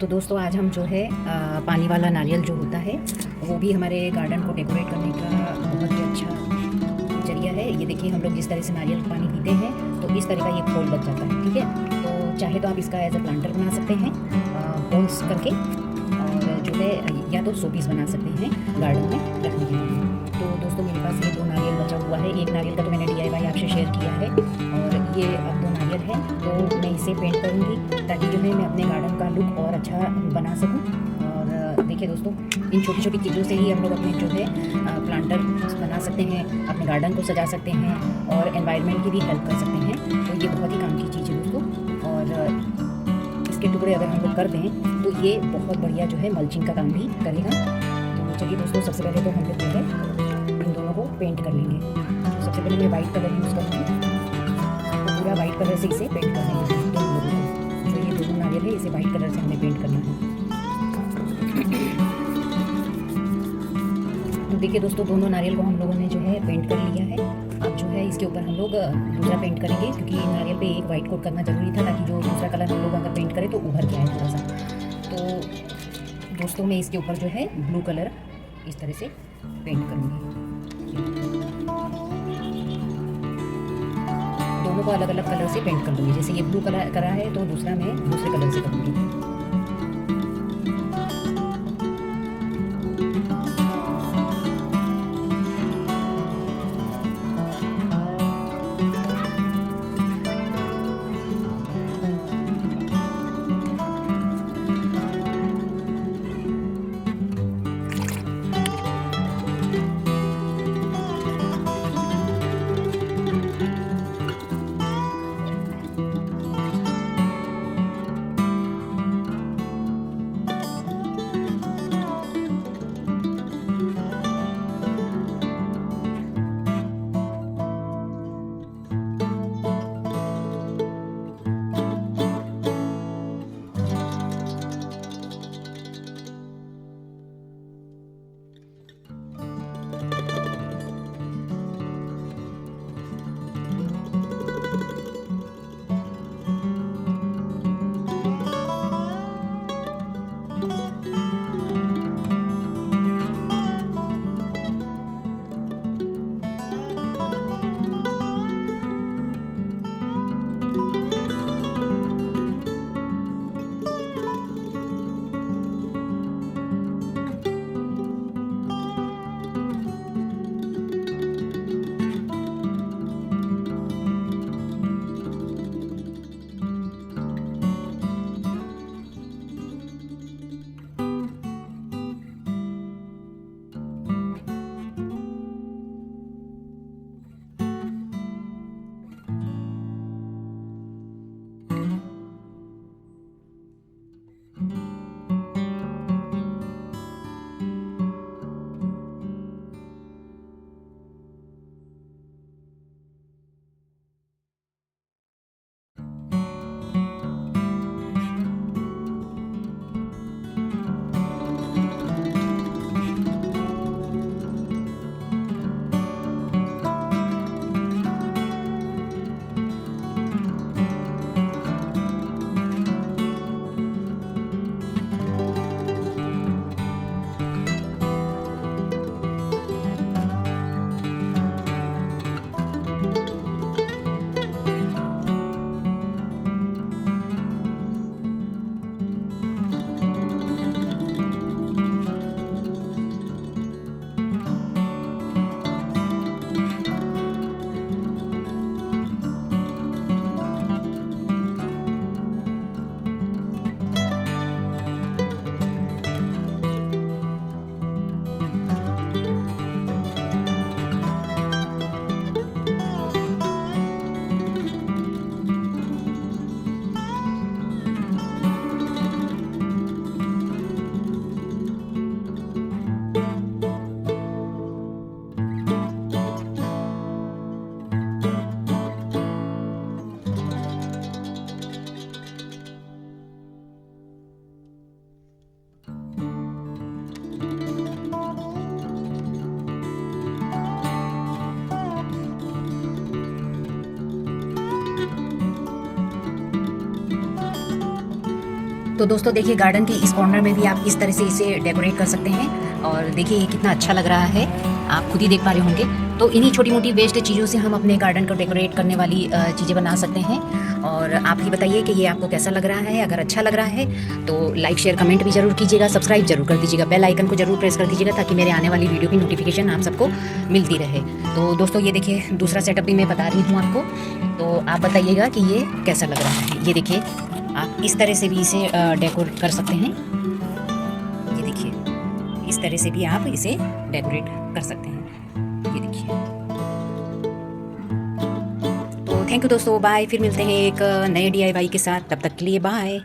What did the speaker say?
तो दोस्तों आज हम जो है पानी वाला नारियल जो होता है वो भी हमारे गार्डन को डेकोरेट करने का बहुत ही अच्छा जरिया है। ये देखिए हम लोग जिस तरह से नारियल पानी पीते हैं तो इस तरह का ये खोल बच जाता है। ठीक है, तो चाहे तो आप इसका एज अ प्लांटर बना सकते हैं होल्स करके, और जो है या तो शोपीस बना सकते हैं गार्डन में रखने के लिए। तो दोस्तों मेरे पास ये 2 नारियल बचा हुआ है। एक नारियल का तो मैंने DIY आपसे शेयर किया है, और ये अब 2 नारियल है तो मैं इसे पेंट करूँगी ताकि जो है मैं अपने गार्डन का लुक और अच्छा बना सकूँ। और देखिए दोस्तों, इन छोटी छोटी चीज़ों से ही हम लोग अपने जो है प्लांटर बना सकते हैं, अपने गार्डन को सजा सकते हैं और एनवायरनमेंट की भी हेल्प कर सकते हैं। तो ये बहुत ही काम की चीज़ है दोस्तों, और इसके टुकड़े अगर हम लोग कर दें तो ये बहुत बढ़िया जो है मल्चिंग का काम भी करेगा। तो चलिए दोस्तों, सबसे पहले तो हम लोग जो है इन दोनों को पेंट कर लेंगे। तो सबसे पहले मैं वाइट कलर यूज़ करूँगी, तो पूरा वाइट कलर से इसे पेंट कर देंगे दोनों लोगों को। जो ये दोनों नारियल है इसे वाइट कलर से हमें पेंट करना है। तो देखिए दोस्तों, दोनों नारियल को हम लोगों ने जो है पेंट कर लिया है। अब जो है इसके ऊपर हम लोग दूसरा पेंट करेंगे, क्योंकि नारियल पे एक वाइट कोट करना ज़रूरी था ताकि जो दूसरा कलर हम लोग अगर पेंट करें तो उभर के आए थोड़ा सा। तो दोस्तों मैं इसके ऊपर जो है ब्लू कलर इस तरह से पेंट करूँगी। दोनों को अलग अलग कलर से पेंट कर दूँगी। जैसे ये ब्लू कलर करा है तो दूसरा मैं दूसरे कलर से करूँगी। तो दोस्तों देखिए, गार्डन के इस कॉर्नर में भी आप इस तरह से इसे डेकोरेट कर सकते हैं। और देखिए ये कितना अच्छा लग रहा है, आप खुद ही देख पा रहे होंगे। तो इन्हीं छोटी मोटी वेस्ट चीज़ों से हम अपने गार्डन को डेकोरेट करने वाली चीज़ें बना सकते हैं। और आप ही बताइए कि ये आपको कैसा लग रहा है। अगर अच्छा लग रहा है तो लाइक शेयर कमेंट भी जरूर कीजिएगा, सब्सक्राइब जरूर कर दीजिएगा, बेल आइकन को जरूर प्रेस कर दीजिएगा ताकि मेरे आने वाली वीडियो की नोटिफिकेशन आप सबको मिलती रहे। तो दोस्तों ये देखिए, दूसरा सेटअप भी मैं बता रही हूँ आपको, तो आप बताइएगा कि ये कैसा लग रहा है। ये देखिए, आप इस तरह से भी इसे डेकोरेट कर सकते हैं। ये देखिए, इस तरह से भी आप इसे डेकोरेट कर सकते हैं। ये देखिए। तो थैंक यू दोस्तों, बाय। फिर मिलते हैं एक नए DIY के साथ, तब तक के लिए बाय।